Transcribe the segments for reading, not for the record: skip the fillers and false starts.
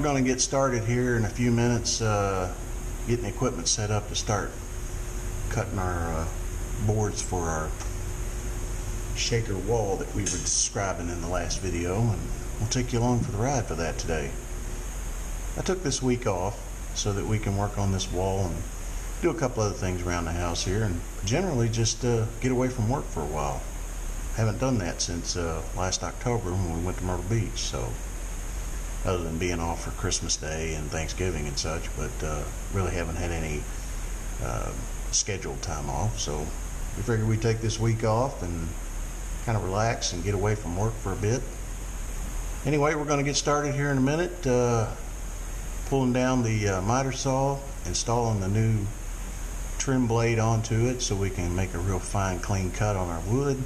We're going to get started here in a few minutes, getting the equipment set up to start cutting our boards for our shaker wall that we were describing in the last video, and we'll take you along for the ride for that today. I took this week off so that we can work on this wall and do a couple other things around the house here, and generally just get away from work for a while. Haven't done that since last October when we went to Myrtle Beach, so other than being off for Christmas Day and Thanksgiving and such, but really haven't had any scheduled time off, so we figured we'd take this week off and kind of relax and get away from work for a bit. Anyway, we're going to get started here in a minute, pulling down the miter saw, installing the new trim blade onto it so we can make a real fine clean cut on our wood,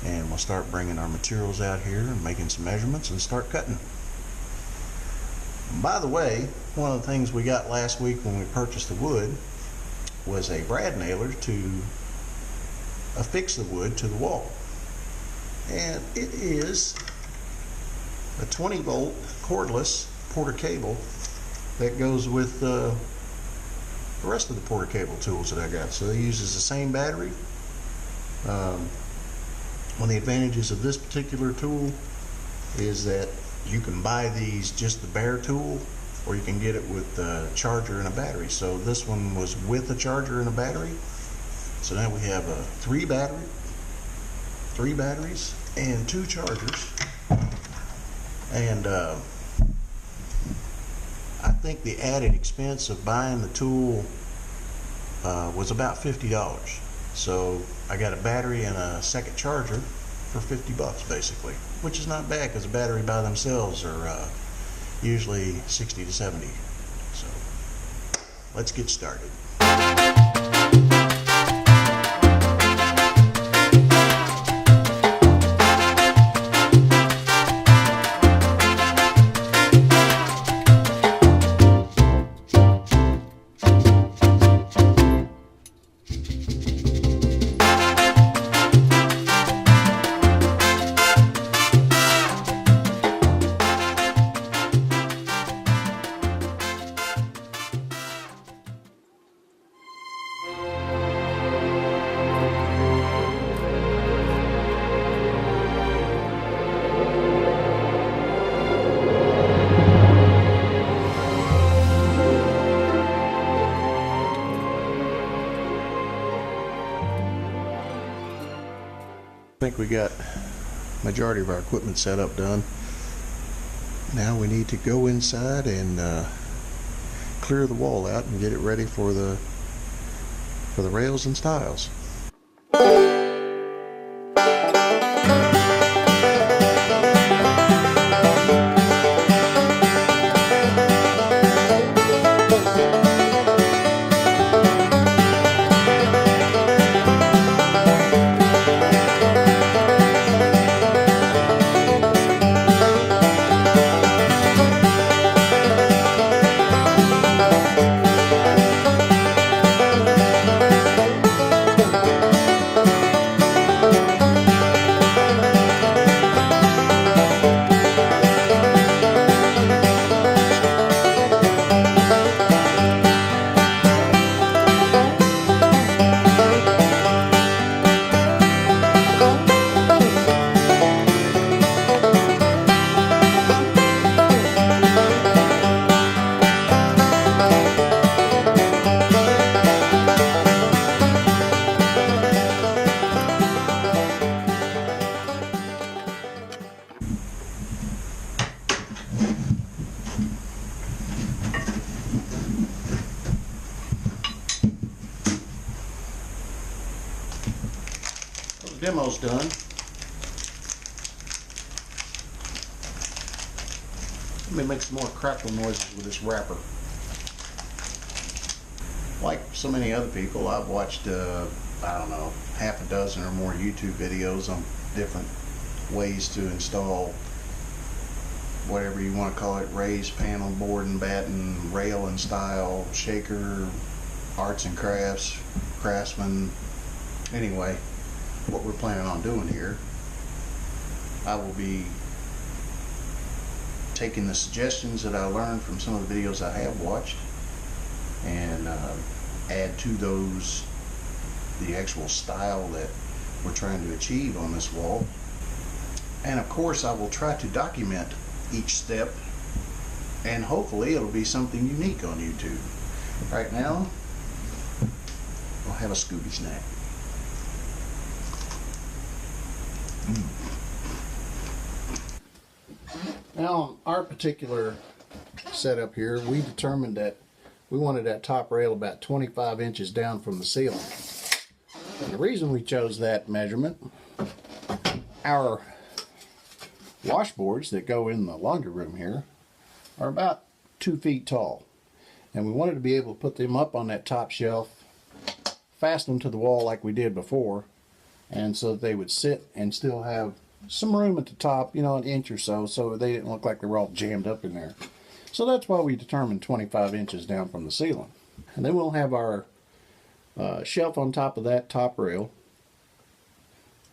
and we'll start bringing our materials out here and making some measurements and start cutting. By the way, one of the things we got last week when we purchased the wood was a brad nailer to affix the wood to the wall. And it is a 20-volt cordless Porter cable that goes with the rest of the Porter cable tools that I got. So it uses the same battery. One of the advantages of this particular tool is that you can buy these just the bare tool, or you can get it with a charger and a battery. So this one was with a charger and a battery. So now we have three batteries and 2 chargers. And I think the added expense of buying the tool was about $50. So I got a battery and a second charger for $50 basically, which is not bad because a battery by themselves are usually 60 to 70. So let's get started. I think we got majority of our equipment set up done. Now we need to go inside and clear the wall out and get it ready for the rails and stiles. Demo's done. Let me make some more crackle noises with this wrapper. Like so many other people, I've watched I don't know, half a dozen or more YouTube videos on different ways to install whatever you want to call it, raised panel, board and batten, rail and style, shaker, arts and crafts, craftsman. Anyway, what we're planning on doing here, I will be taking the suggestions that I learned from some of the videos I have watched and add to those the actual style that we're trying to achieve on this wall. And of course I will try to document each step, and hopefully it'll be something unique on YouTube. Right now I'll have a Scooby snack. Now on our particular setup here, we determined that we wanted that top rail about 25 inches down from the ceiling. And the reason we chose that measurement, our washboards that go in the laundry room here are about 2 feet tall. And we wanted to be able to put them up on that top shelf, fasten them to the wall like we did before, and so that they would sit and still have some room at the top, you know, an inch or so, so they didn't look like they were all jammed up in there. So that's why we determined 25 inches down from the ceiling. And then we'll have our shelf on top of that top rail.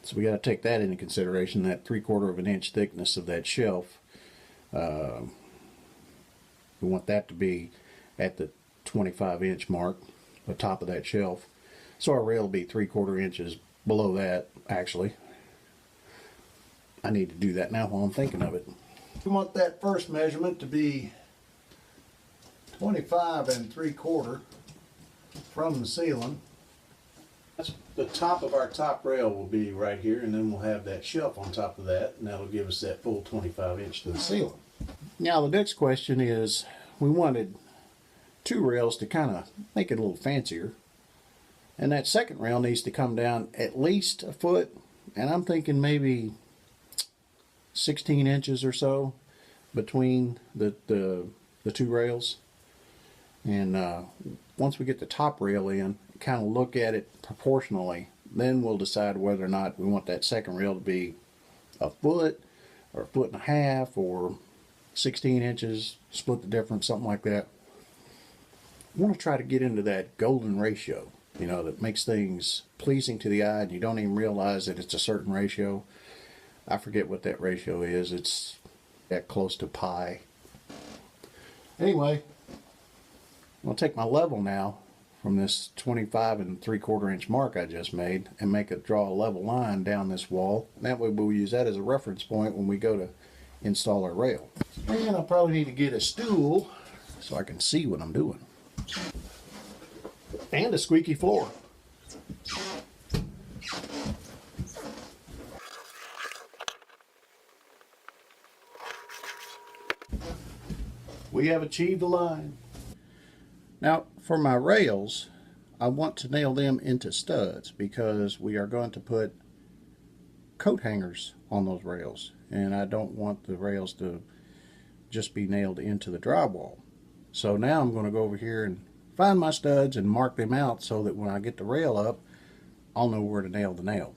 So we got to take that into consideration, that 3/4 of an inch thickness of that shelf. We want that to be at the 25-inch mark, the top of that shelf. So our rail will be 3/4 inches below that, actually. I need to do that now while I'm thinking of it. We want that first measurement to be 25 3/4 from the ceiling. That's the top of our top rail will be right here, and then we'll have that shelf on top of that, and that'll give us that full 25 inch to the ceiling. Now the next question is, we wanted 2 rails to kind of make it a little fancier, and that second rail needs to come down at least a foot, and I'm thinking maybe 16 inches or so between the 2 rails. And once we get the top rail in, kind of look at it proportionally, then we'll decide whether or not we want that second rail to be a foot or 1.5 feet or 16 inches, split the difference, something like that. I want to try to get into that golden ratio, you know, that makes things pleasing to the eye and you don't even realize that it's a certain ratio. I forget what that ratio is. It's that close to pi. Anyway, I'm going to take my level now from this 25 3/4 inch mark I just made and draw a level line down this wall. And that way we'll use that as a reference point when we go to install our rail. And I'll probably need to get a stool so I can see what I'm doing. And a squeaky floor. We have achieved the line. Now for my rails, I want to nail them into studs because we are going to put coat hangers on those rails, and I don't want the rails to just be nailed into the drywall. So now I'm going to go over here and find my studs and mark them out so that when I get the rail up, I'll know where to nail the nail.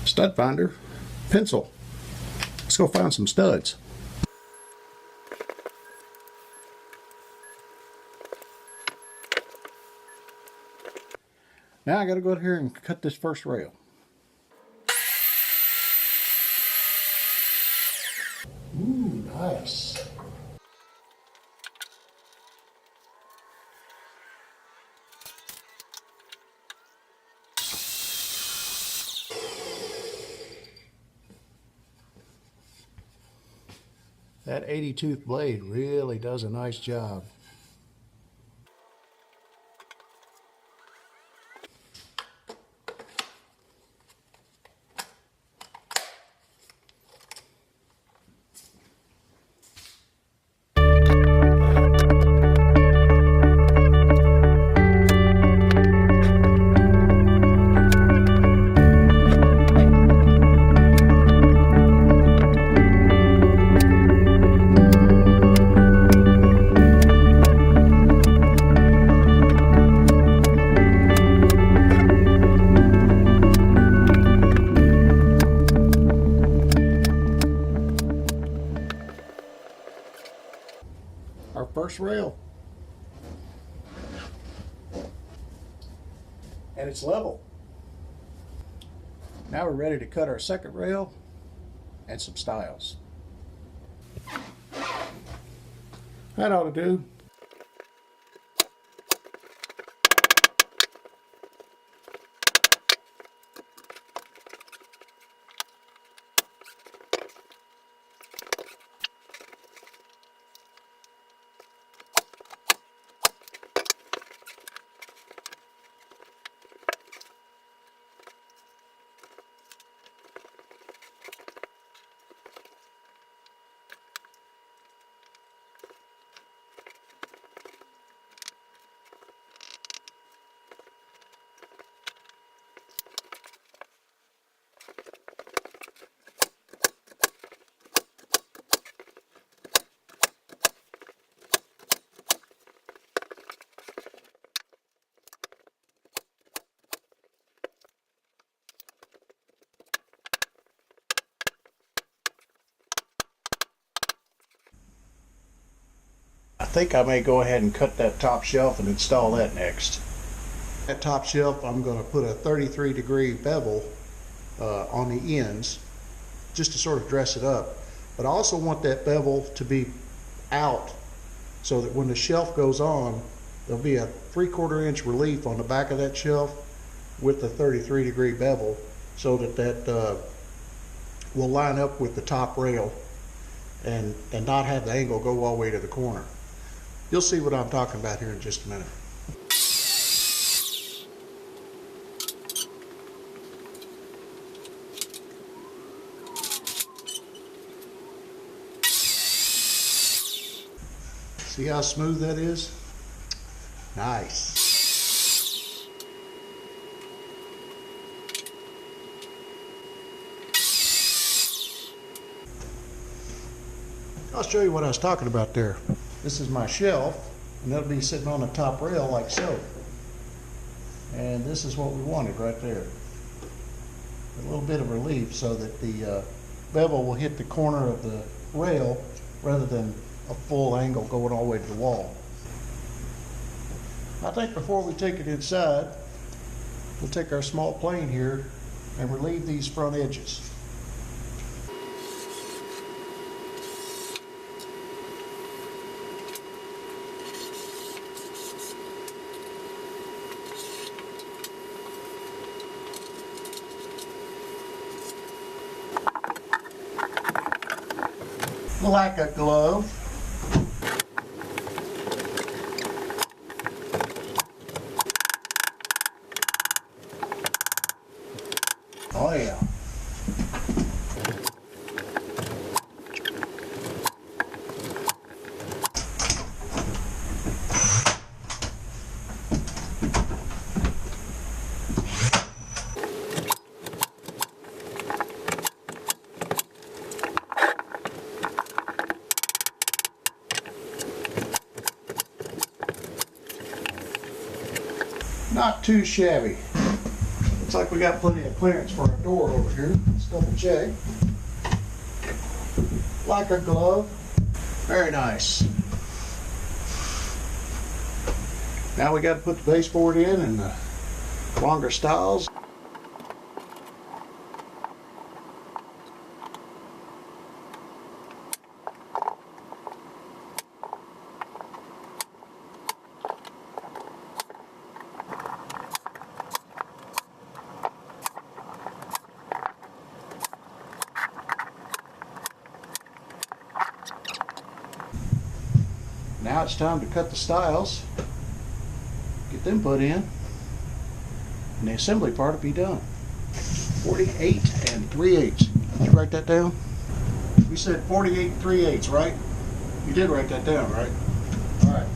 Stud finder, pencil. Let's go find some studs. Now I got to go out here and cut this first rail. Ooh, nice. That 80 tooth blade really does a nice job. Our first rail. And it's level. Now we're ready to cut our second rail and some stiles. That ought to do. I think I may go ahead and cut that top shelf and install that next. That top shelf, I'm going to put a 33-degree bevel on the ends just to sort of dress it up. But I also want that bevel to be out so that when the shelf goes on, there'll be a 3/4 inch relief on the back of that shelf with the 33-degree bevel, so that will line up with the top rail and not have the angle go all the way to the corner. You'll see what I'm talking about here in just a minute. See how smooth that is? Nice. I'll show you what I was talking about there. This is my shelf, and that'll be sitting on the top rail like so. And this is what we wanted right there. A little bit of relief so that the bevel will hit the corner of the rail rather than a full angle going all the way to the wall. I think before we take it inside, we'll take our small plane here and relieve these front edges. Like a glove. Oh yeah. Not too shabby. Looks like we got plenty of clearance for a door over here. Let's double check. Like a glove. Very nice. Now we got to put the baseboard in and the longer stiles. Now it's time to cut the stiles, get them put in, and the assembly part will be done. 48 3/8. Did you write that down? We said 48 3/8, right? You did write that down, right? All right.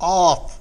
off.